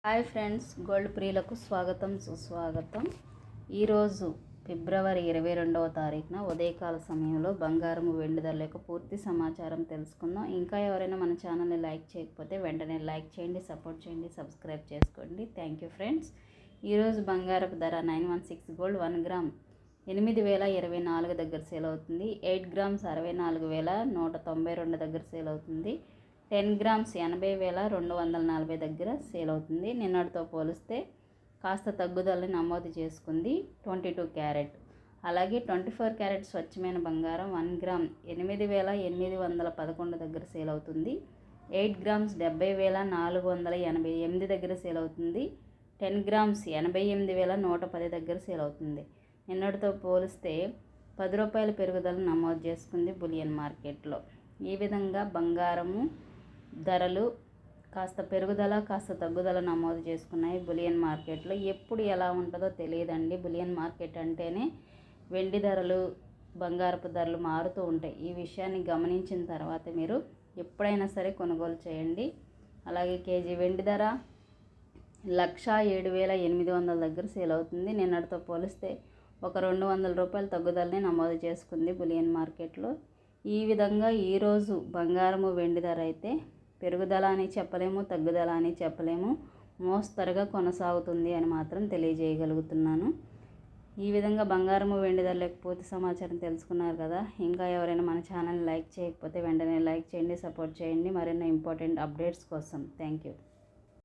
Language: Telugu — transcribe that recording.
హాయ్ ఫ్రెండ్స్, గోల్డ్ ప్రియులకు స్వాగతం సుస్వాగతం. ఈరోజు ఫిబ్రవరి 22వ తారీఖున ఉదయకాల సమయంలో బంగారం వెండి ధరల యొక్క పూర్తి సమాచారం తెలుసుకుందాం. ఇంకా ఎవరైనా మన ఛానల్ని లైక్ చేయకపోతే వెంటనే లైక్ చేయండి, సపోర్ట్ చేయండి, సబ్స్క్రైబ్ చేసుకోండి. Thank you friends. ఈరోజు బంగారపు ధర 916 గోల్డ్ 1 గ్రామ్ 8024 దగ్గర సేల్ అవుతుంది. 8 గ్రామ్స్ 64,192 దగ్గర సేల్ అవుతుంది. 10 గ్రామ్స్ 80,240 దగ్గర సేల్ అవుతుంది. నిన్నటితో పోలిస్తే కాస్త తగ్గుదలని నమోదు చేసుకుంది 22 క్యారెట్. అలాగే 24 క్యారెట్ స్వచ్ఛమైన బంగారం 1 గ్రామ్ 8,811 దగ్గర సేల్ అవుతుంది. 8 గ్రామ్స్ 70,488 దగ్గర సేల్ అవుతుంది. 10 గ్రామ్స్ 88,110 దగ్గర సేల్ అవుతుంది. నిన్నటితో పోలిస్తే 10 రూపాయల పెరుగుదలను నమోదు చేసుకుంది బులియన్ మార్కెట్లో. ఈ విధంగా బంగారము ధరలు కాస్త పెరుగుదల కాస్త తగ్గుదల నమోదు చేసుకున్నాయి బులియన్ మార్కెట్లో. ఎప్పుడు ఎలా ఉంటుందో తెలియదండి. బులియన్ మార్కెట్ అంటేనే వెండి ధరలు, బంగారపు ధరలు మారుతూ ఉంటాయి. ఈ విషయాన్ని గమనించిన తర్వాత మీరు ఎప్పుడైనా సరే కొనుగోలు చేయండి. అలాగే కేజీ వెండి ధర 1,07,800 దగ్గర సేల్ అవుతుంది. నిన్నటితో పోలిస్తే ఒక 200 రూపాయల తగ్గుదలని నమోదు చేసుకుంది బులియన్ మార్కెట్లో. ఈ విధంగా ఈరోజు బంగారము వెండి ధర అయితే పెరుగుదల అని చెప్పలేము, తగ్గుదల అని చెప్పలేము, మోస్తరుగా కొనసాగుతుంది అని మాత్రం తెలియజేయగలుగుతున్నాను. ఈ విధంగా బంగారము వెండి ధరల పూర్తి సమాచారం తెలుసుకున్నారు కదా. ఇంకా ఎవరైనా మన ఛానల్ని లైక్ చేయకపోతే వెంటనే లైక్ చేయండి, సపోర్ట్ చేయండి మరిన్ని ఇంపార్టెంట్ అప్డేట్స్ కోసం. Thank you.